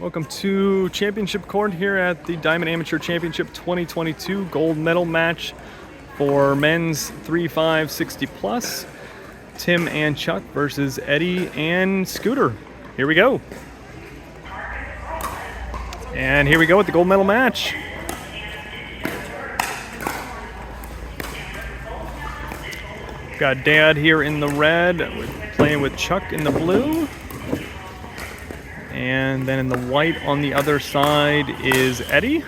Welcome to Championship Court here at the Diamond Amateur Championship 2022 gold medal match for men's 3-5 60 plus. Tim and Chuck versus Eddie and Scooter. Here we go. And here we go with the gold medal match. Got Dad here in the red, playing with Chuck in the blue. And then in the white on the other side is Eddie.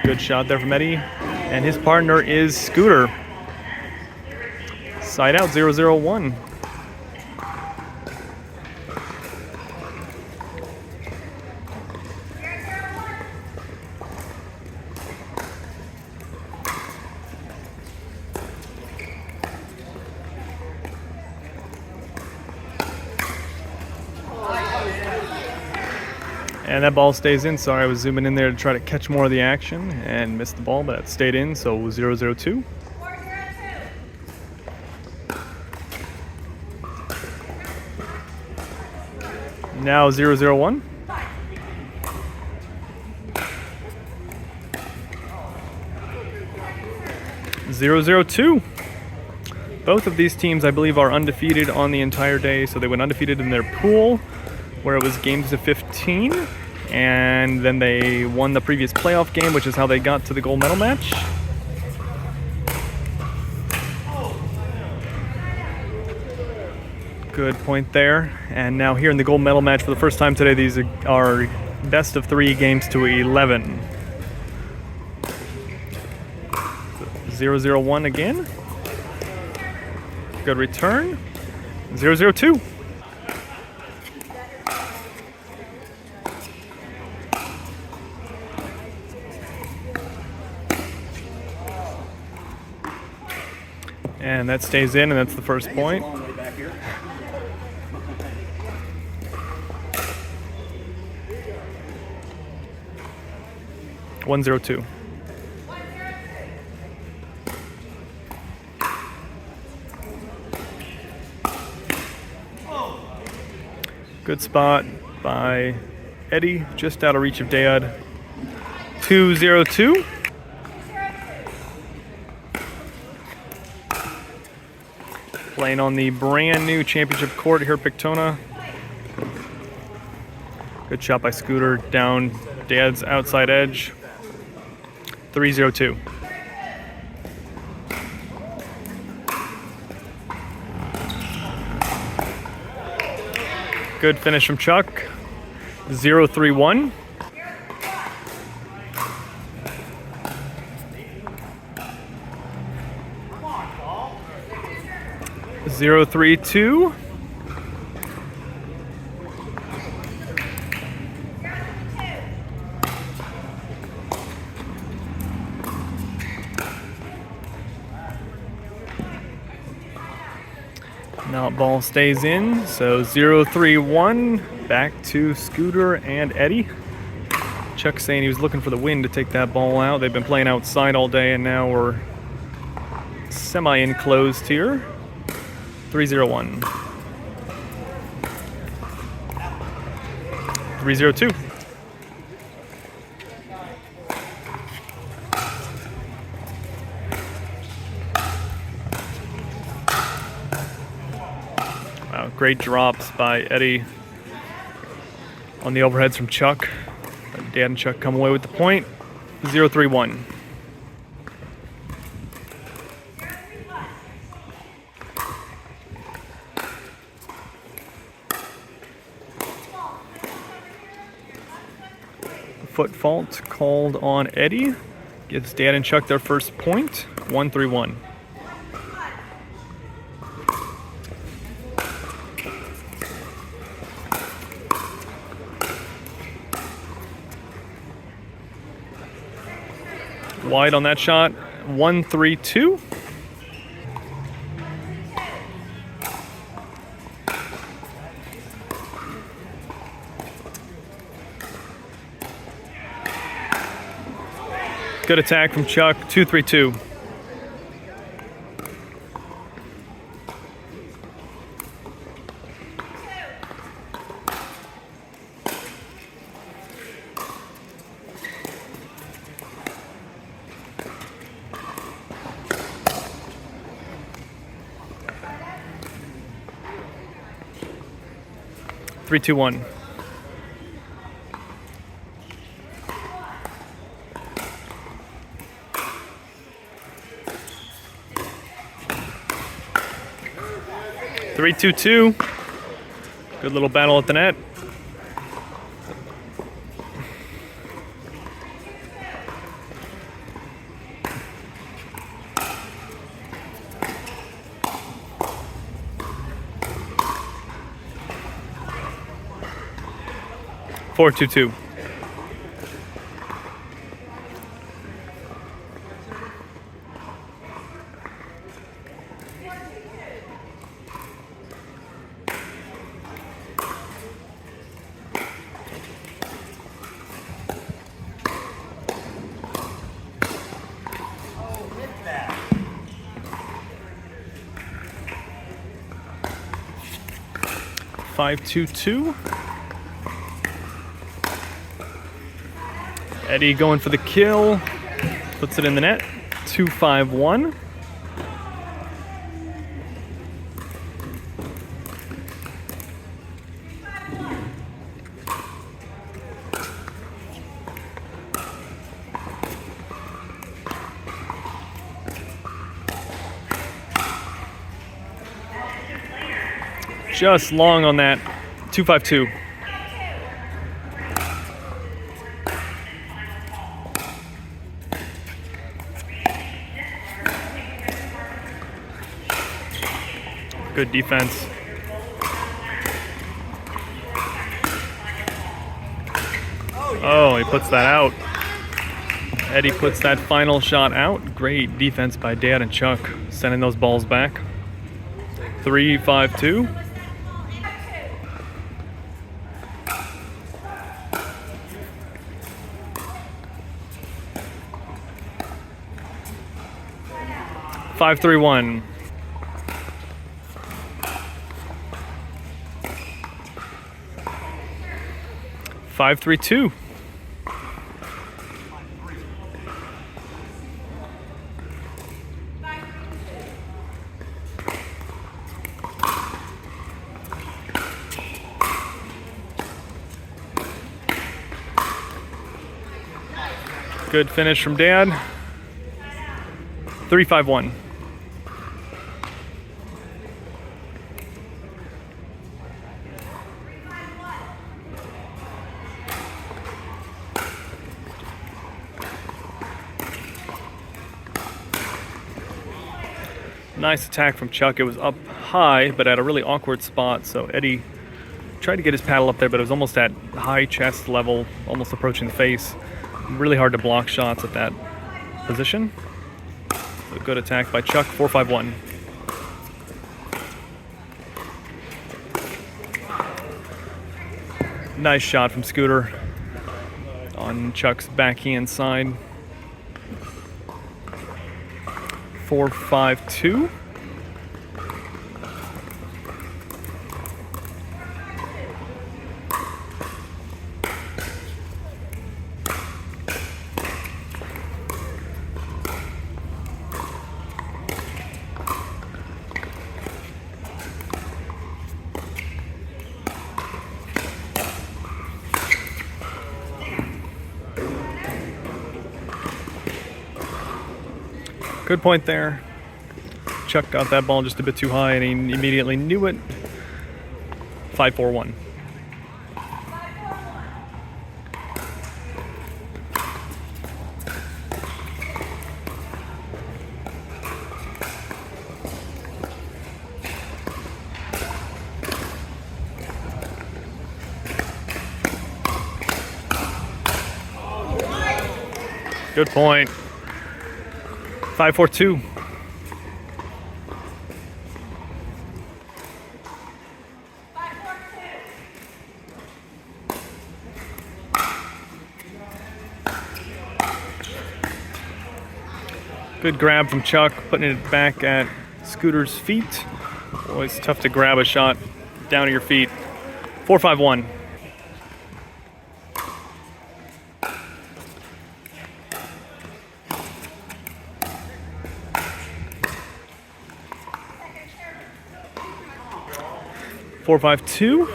Good shot there from Eddie. And his partner is Scooter. Side out 0-0-1. And that ball stays in. Sorry, I was zooming in there to try to catch more of the action and missed the ball, but it stayed in, so 0-0-2. Now 0-0-1. 0-0-2. Both of these teams, I believe, are undefeated on the entire day, so they went undefeated in their pool, where it was games of 15, and then they won the previous playoff game, which is how they got to the gold medal match. Good point there. And now here in the gold medal match for the first time today, these are best of 3 games to 11. 0-0-1 again. Good return. 0-0-2. And that stays in, and that's the first point. One 0-2. Good spot by Eddie, just out of reach of Dad. 2-0-2. Playing on the brand new championship court here at Pictona. Good shot by Scooter down Dad's outside edge. 3-0-2. Good finish from Chuck. 0-3-1. 0-3-2. Now ball stays in, so 0-3-1. Back to Scooter and Eddie. Chuck saying he was looking for the wind to take that ball out. They've been playing outside all day, and now we're semi-enclosed here. 3-0-1. 3-0-2. Wow, great drops by Eddie on the overheads from Chuck. Dad and Chuck come away with the point. 0-3-1. Foot fault called on Eddie. Gives Dad and Chuck their first point. 1-3-1. Wide on that shot. 1-3-2. Good attack from Chuck. 2-3-2. 3, 2, 1. Three, 2, 2. Good little battle at the net. Four, 2, 2. Five, 2, 2. Eddie going for the kill. Puts it in the net. 2, 5, 1. Just long on that. 2, 5, 2. Good defense. Oh, he puts that out. Eddie puts that final shot out. Great defense by Dad and Chuck, sending those balls back. 3, 5, 2. Five, 3, 1. Five, 3, 2. Good finish from Dad. 3, 5, 1. Nice attack from Chuck. It was up high, but at a really awkward spot. So Eddie tried to get his paddle up there, but it was almost at high chest level, almost approaching the face. Really hard to block shots at that position. So good attack by Chuck. 4, 5, 1. Nice shot from Scooter on Chuck's backhand side. 4, 5, 2. Good point there. Chuck got that ball just a bit too high and he immediately knew it. 5, 4, 1. Good point. 5, 4, 2. Good grab from Chuck, putting it back at Scooter's feet. Always tough to grab a shot down at your feet. 4, 5, 1. Four, 5, 2.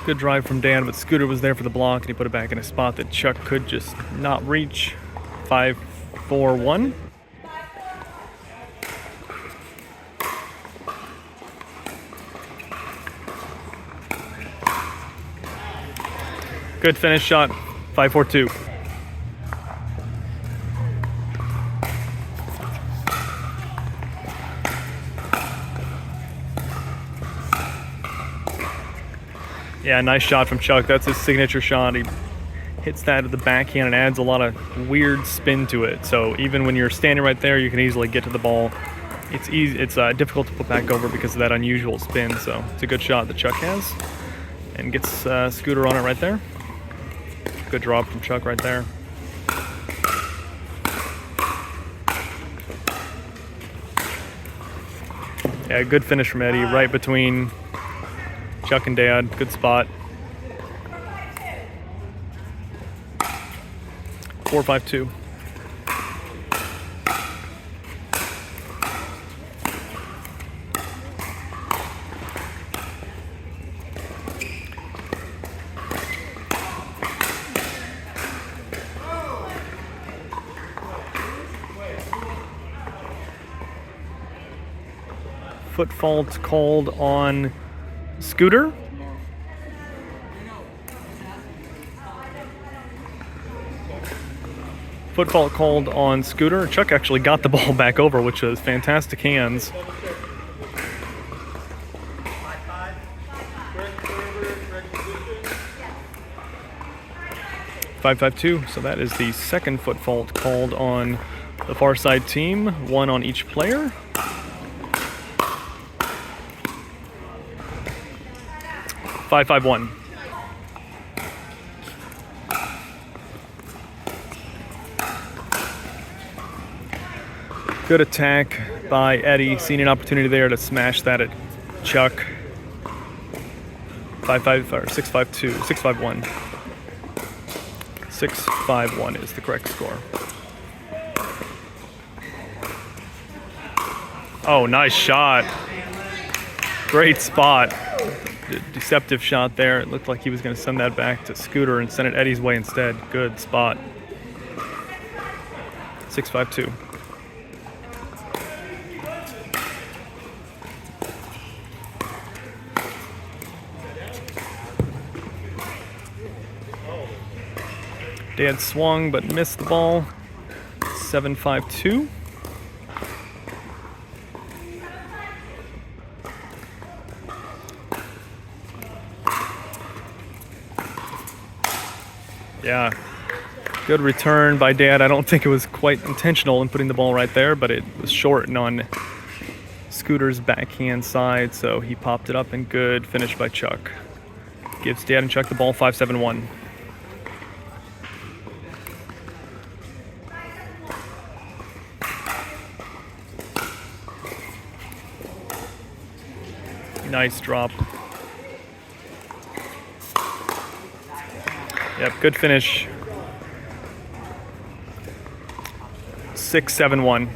Good drive from Dan, but Scooter was there for the block, and he put it back in a spot that Chuck could just not reach. 5-4-1. Good finish shot. 5-4-2. Yeah, nice shot from Chuck. That's his signature shot. He hits that at the backhand and adds a lot of weird spin to it. So even when you're standing right there, you can easily get to the ball. It's easy. It's difficult to put back over because of that unusual spin. So it's a good shot that Chuck has, and gets Scooter on it right there. Good drop from Chuck right there. Yeah, good finish from Eddie, right between Chuck and Dad. Good spot. 4-5-2. Foot fault called on Scooter. Foot fault called on Scooter. Chuck actually got the ball back over, which was fantastic hands. 5-5-2. So that is the second foot fault called on the far side team. One on each player. 5-5-1. Good attack by Eddie. Seen an opportunity there to smash that at Chuck. 5-5 or 6-5-2, 6-5-1. 6-5-1 is the correct score. Oh, nice shot. Great spot. Deceptive shot there. It looked like he was going to send that back to Scooter and send it Eddie's way instead. Good spot. 6-5-2. Dad swung but missed the ball. 7-5-2. Yeah, good return by Dad. I don't think it was quite intentional in putting the ball right there, but it was short and on Scooter's backhand side, so he popped it up, and good finish by Chuck. Gives Dad and Chuck the ball. 5-7-1. Nice drop. Yep, good finish. 6-7-1.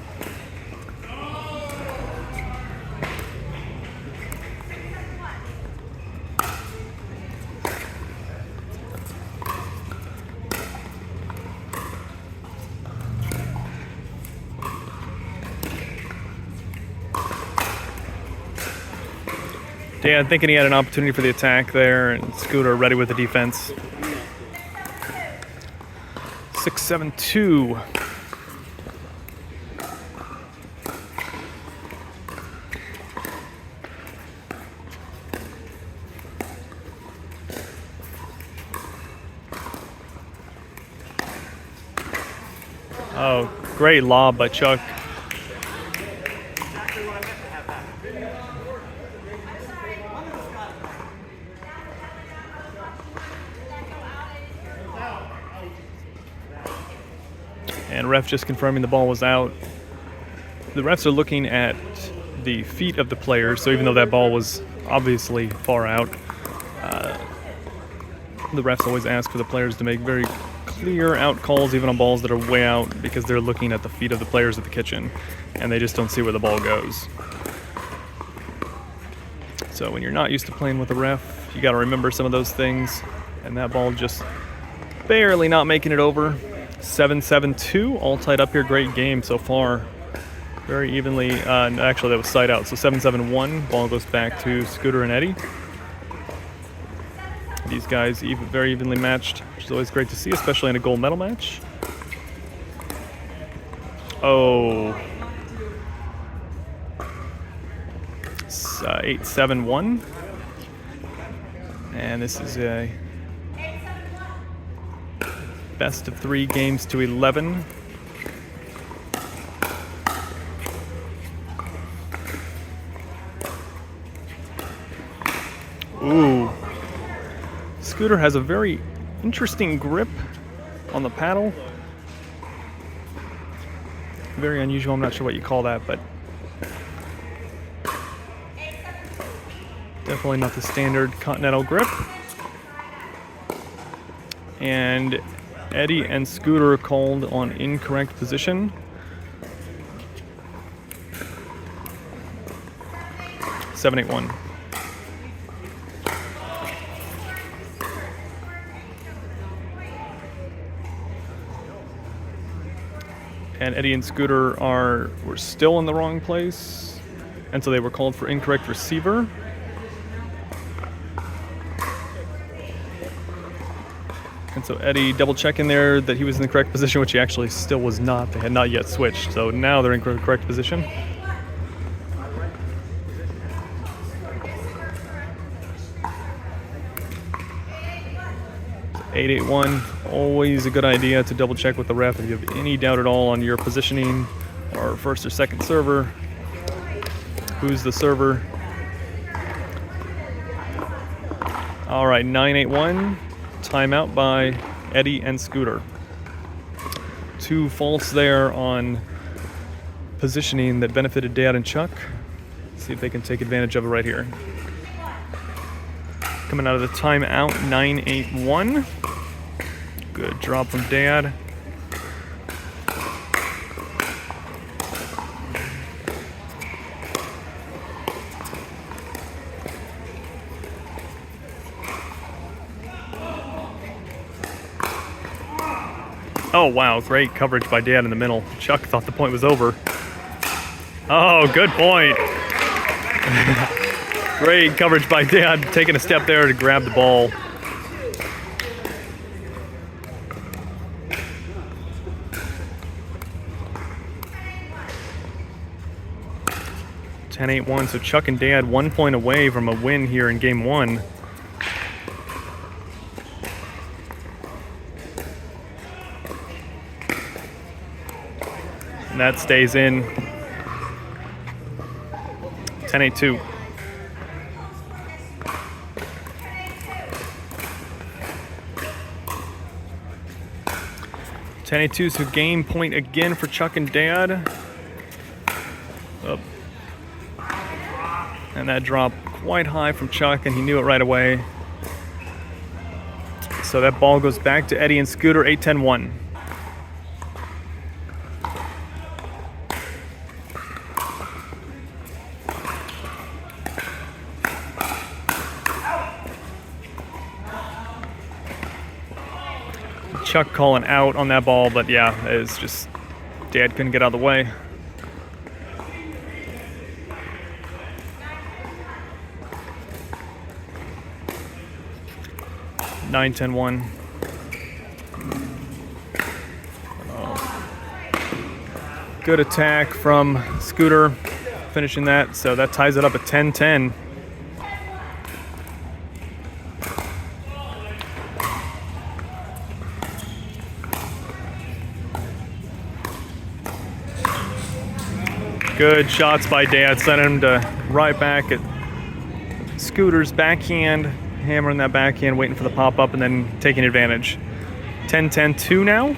Dan thinking he had an opportunity for the attack there, and Scooter ready with the defense. 6-7-2. Oh, great lob by Chuck. And ref just confirming the ball was out. The refs are looking at the feet of the players, so even though that ball was obviously far out, the refs always ask for the players to make very clear out calls, even on balls that are way out, because they're looking at the feet of the players at the kitchen, and they just don't see where the ball goes. So when you're not used to playing with a ref, You got to remember some of those things. And that ball just barely not making it over. 7-7-2, all tied up here. Great game so far. Very evenly. Actually, that was side out. So 7-7-1. Ball goes back to Scooter and Eddie. These guys very evenly matched, which is always great to see, especially in a gold medal match. Oh. 8-7-1. And this is a best of 3 games to 11. Ooh. Scooter has a very interesting grip on the paddle. Very unusual. I'm not sure what you call that, but definitely not the standard Continental grip. And Eddie and Scooter called on incorrect position. 7-8-1. And Eddie and Scooter were still in the wrong place, and so they were called for incorrect receiver. And so Eddie double checking there that he was in the correct position, which he actually still was not. They had not yet switched, so now they're in the correct position. So 8-8-1. Always a good idea to double check with the ref if you have any doubt at all on your positioning or first or second server. Who's the server? All right, 9-8-1. Timeout by Eddie and Scooter. 2 faults there on positioning that benefited Dad and Chuck. See if they can take advantage of it right here. Coming out of the timeout, 9-8-1. Good drop from Dad. Oh, wow. Great coverage by Dad in the middle. Chuck thought the point was over. Oh, good point. Great coverage by Dad, taking a step there to grab the ball. Ten 8-1, so Chuck and Dad 1 point away from a win here in game 1. And that stays in. 10-8-2. So game point again for Chuck and Dad. Oh. And that dropped quite high from Chuck, and he knew it right away. So that ball goes back to Eddie and Scooter, 8-10-1. Chuck calling out on that ball, but yeah, it's just Dad couldn't get out of the way. Nine, 10-1. Good attack from Scooter, finishing that, so that ties it up at 10-10. Good shots by Dad, sending him to right back at Scooter's backhand, hammering that backhand, waiting for the pop-up, and then taking advantage. 10-10-2 now.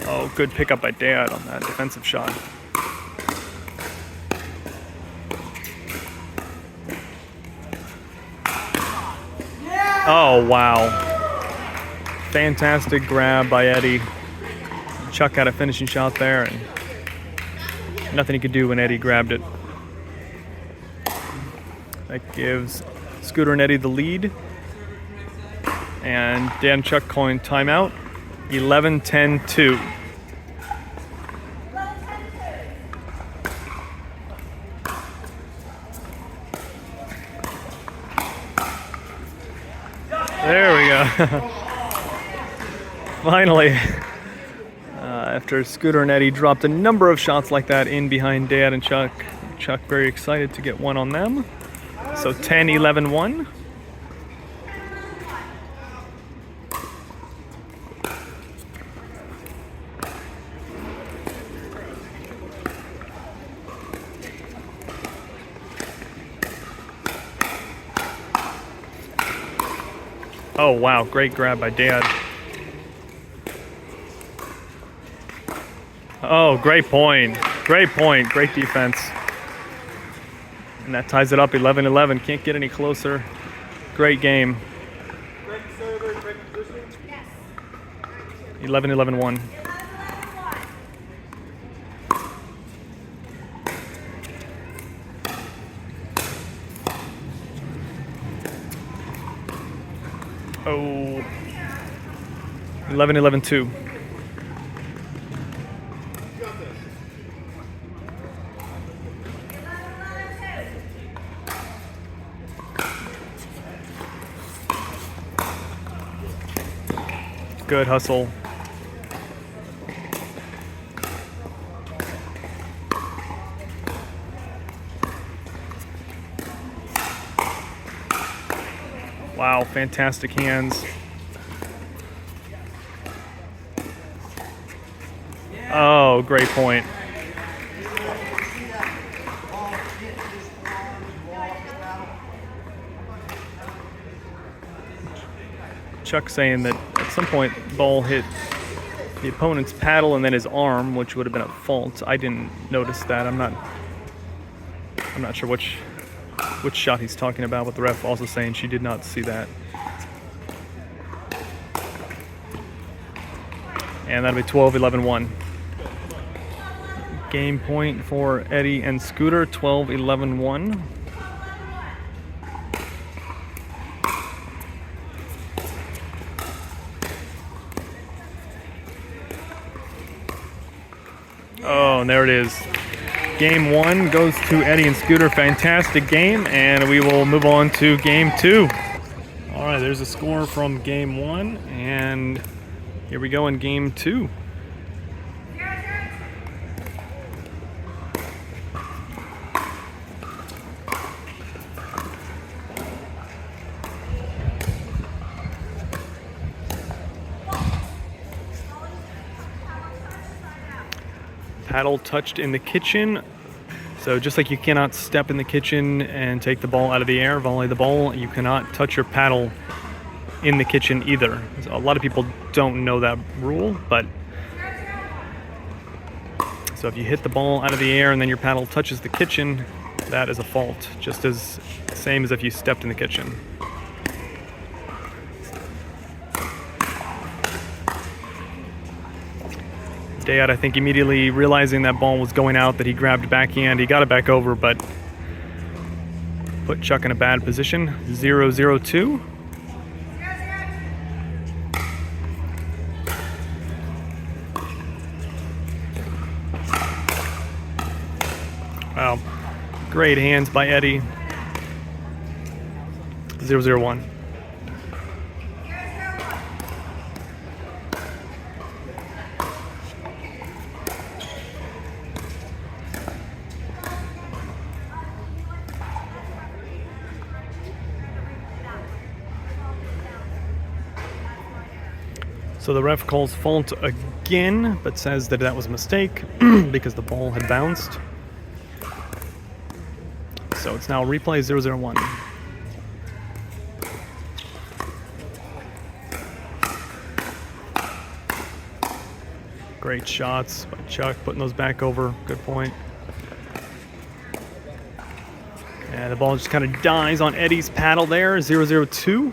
Oh, good pickup by Dad on that defensive shot. Oh, wow. Fantastic grab by Eddie. Chuck had a finishing shot there, and nothing he could do when Eddie grabbed it. That gives Scooter and Eddie the lead. And Dan Chuck calling timeout. 11-10-2. There we go. Finally, after Scooter and Eddie dropped a number of shots like that in behind Dad and Chuck, Chuck very excited to get one on them. So 10-11-1. Oh wow, great grab by Dad. Oh, great point. Great point. Great defense. And that ties it up 11-11. Can't get any closer. Great game. 11-11-1. Oh. 11-11-2. Good hustle. Wow, fantastic hands. Oh, great point. Chuck saying that at some point the ball hit the opponent's paddle and then his arm, which would have been a fault. I didn't notice that. I'm not sure which shot he's talking about, but the ref also saying she did not see that. And that'll be 12-11-1. Game point for Eddie and Scooter, 12-11-1. Oh, and there it is. Game one goes to Eddie and Scooter. Fantastic game, and we will move on to game two. All right, there's a score from game one, and here we go in game two. Paddle touched in the kitchen. So just like you cannot step in the kitchen and take the ball out of the air, volley the ball, you cannot touch your paddle in the kitchen either. So a lot of people don't know that rule, but so if you hit the ball out of the air and then your paddle touches the kitchen, that is a fault, just as same as if you stepped in the kitchen. Dad, I think immediately realizing that ball was going out, that he grabbed backhand. He got it back over, but put Chuck in a bad position. 0-0-2. Wow. Great hands by Eddie. 0-0-1. So the ref calls fault again, but says that that was a mistake because the ball had bounced. So it's now replay 0-0-1. Great shots by Chuck, putting those back over. Good point. And the ball just kind of dies on Eddie's paddle there. 0-0-2.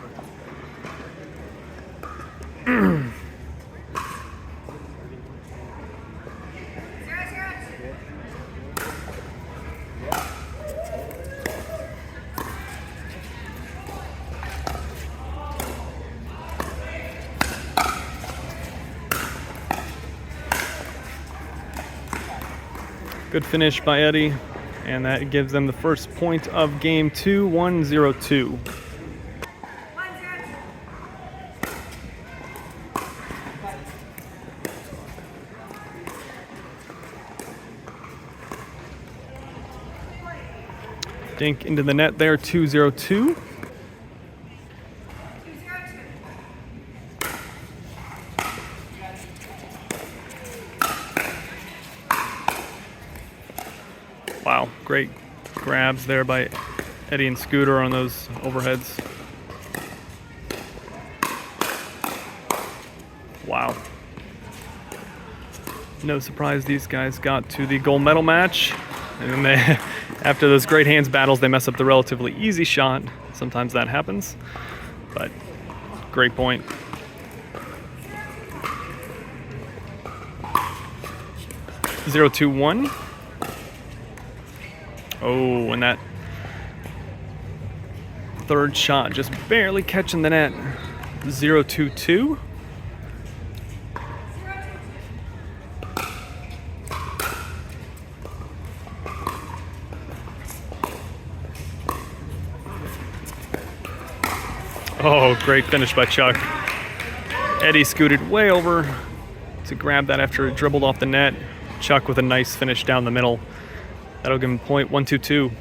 Good finish by Eddie, and that gives them the first point of game 2, 1-0-2. Dink into the net there, 2-0-2. Wow, great grabs there by Eddie and Scooter on those overheads. Wow. No surprise these guys got to the gold medal match. And then they, after those great hands battles, they mess up the relatively easy shot. Sometimes that happens, but great point. Zero, 2-1. Oh, and that third shot just barely catching the net. 0-2-2. Oh, great finish by Chuck. Eddie scooted way over to grab that after it dribbled off the net. Chuck with a nice finish down the middle. That'll give him point, 1-2-2.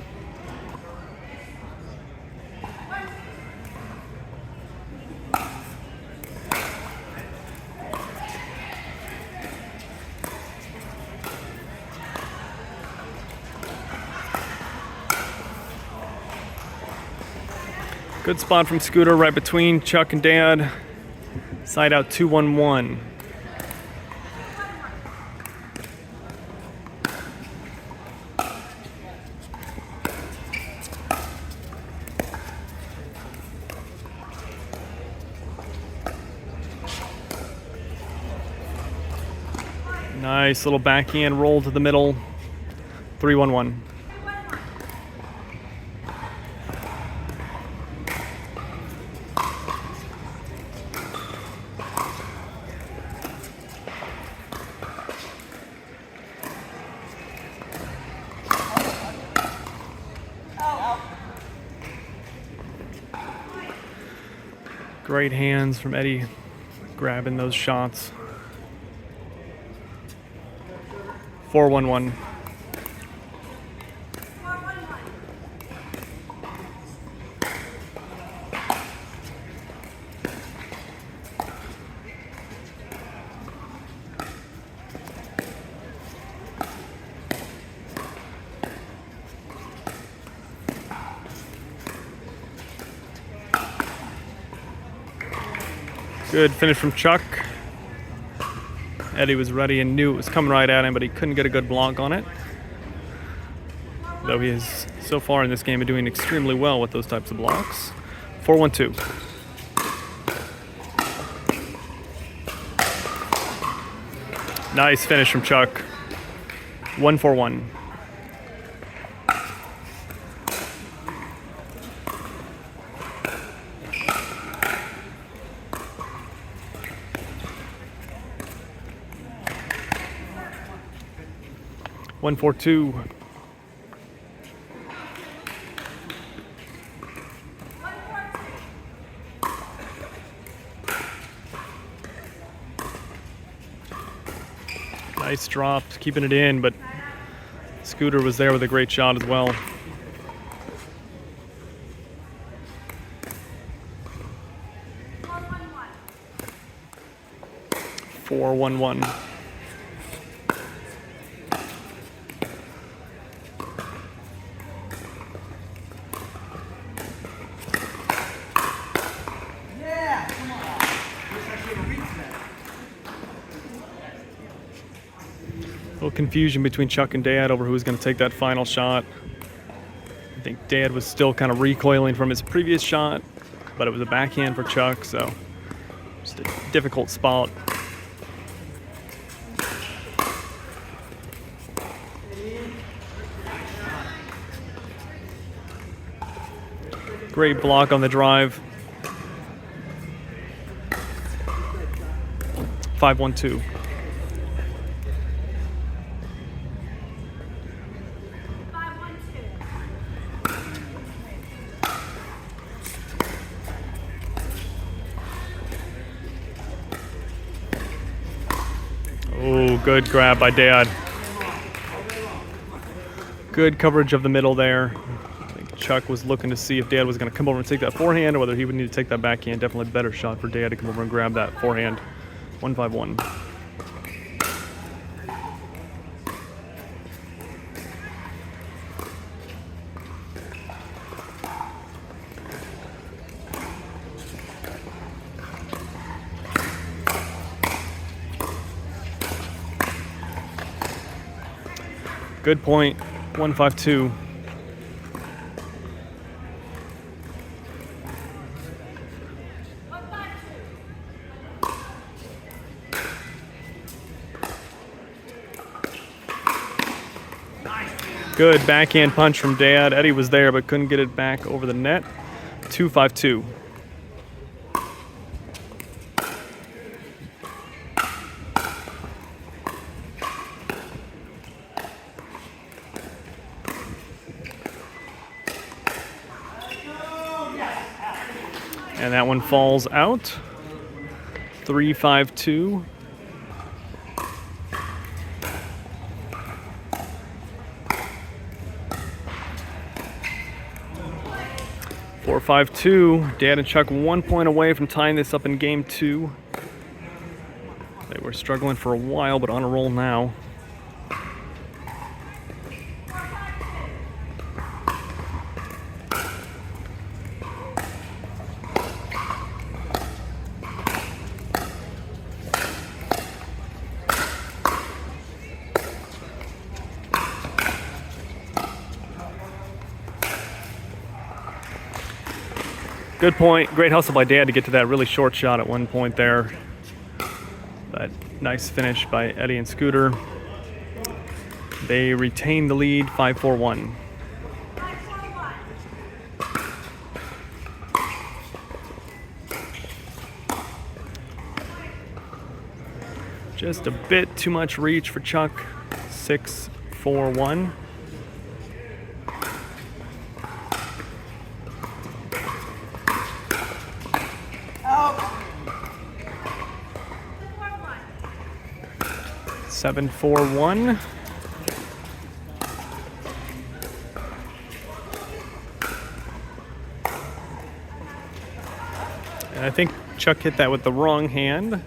Good spot from Scooter right between Chuck and Dad. Side out 2-1-1. Nice little backhand roll to the middle. 3-1-1. Great hands from Eddie grabbing those shots. 4-1-1. Good finish from Chuck. Eddie was ready and knew it was coming right at him, but he couldn't get a good block on it. Though he is, so far in this game, been doing extremely well with those types of blocks. 4-1-2. Nice finish from Chuck. 1-4-1. One, 4-2. Nice drop, keeping it in, but Scooter was there with a great shot as well. 4-1-1. A little confusion between Chuck and Dad over who was going to take that final shot. I think Dad was still kind of recoiling from his previous shot, but it was a backhand for Chuck, so just a difficult spot. Great block on the drive. 5-1-2. good grab by Dad. Good coverage of the middle there. I think Chuck was looking to see if Dad was going to come over and take that forehand or whether he would need to take that backhand. Definitely a better shot for Dad to come over and grab that forehand. 1-5-1. Good point. 1-5-2. Good backhand punch from Dad. Eddie was there but couldn't get it back over the net. 2-5-2. And that one falls out. 3-5-2. Four, 5-2. Dad and Chuck 1 point away from tying this up in game 2. They were struggling for a while, but on a roll now. Good point. Great hustle by Dad to get to that really short shot at one point there. But nice finish by Eddie and Scooter. They retain the lead, 5-4-1. Just a bit too much reach for Chuck. 6-4-1. Seven, 4-1. And I think Chuck hit that with the wrong hand,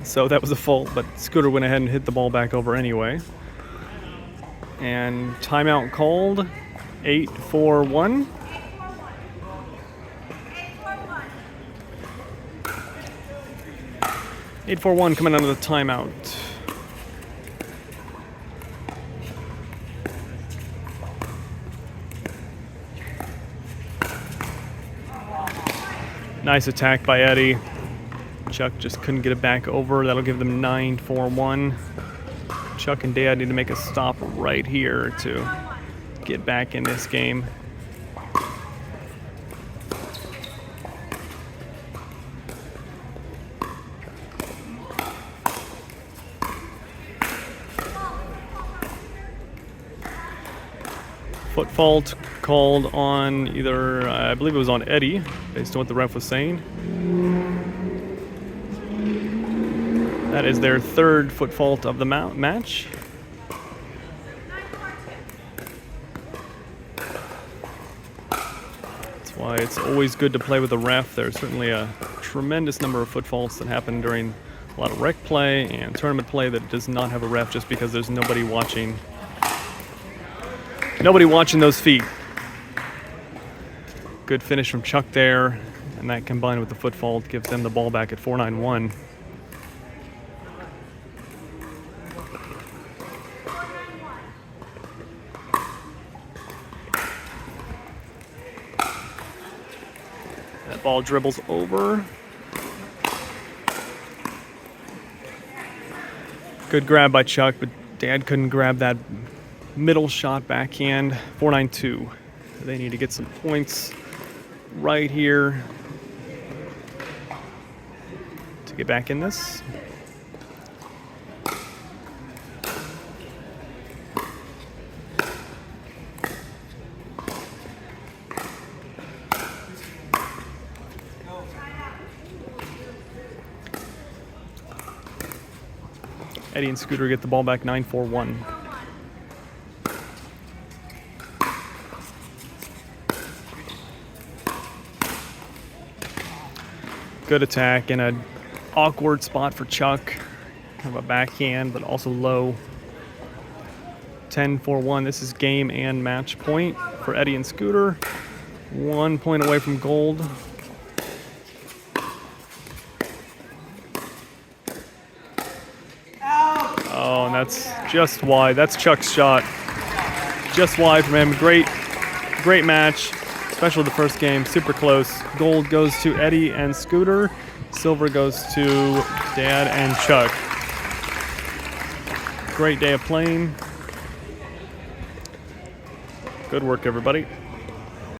so that was a fault, but Scooter went ahead and hit the ball back over anyway. And timeout called. 8-4-1. 8-4-1 coming out of the timeout. Nice attack by Eddie. Chuck just couldn't get it back over. That'll give them 9-4-1. Chuck and Dad need to make a stop right here to get back in this game. Foot fault called on either, I believe it was on Eddie, based on what the ref was saying. That is their third foot fault of the match. That's why it's always good to play with the ref. There's certainly a tremendous number of foot faults that happen during a lot of rec play and tournament play that does not have a ref just because there's nobody watching. Nobody watching those feet. Good finish from Chuck there, and that combined with the foot fault gives them the ball back at 4-9-1. That ball dribbles over. Good grab by Chuck, but Dad couldn't grab that middle shot backhand. 4-9-2. They need to get some points right here to get back in this. Eddie and Scooter get the ball back 9-4-1. Good attack in an awkward spot for Chuck. Kind of a backhand, but also low. 10-4-1. This is game and match point for Eddie and Scooter. 1 point away from gold. Oh, and that's just wide. That's Chuck's shot. Just wide from him. Great match. Especially the first game. Super close. Gold goes to Eddie and Scooter. Silver goes to Dad and Chuck. Great day of playing. Good work, everybody.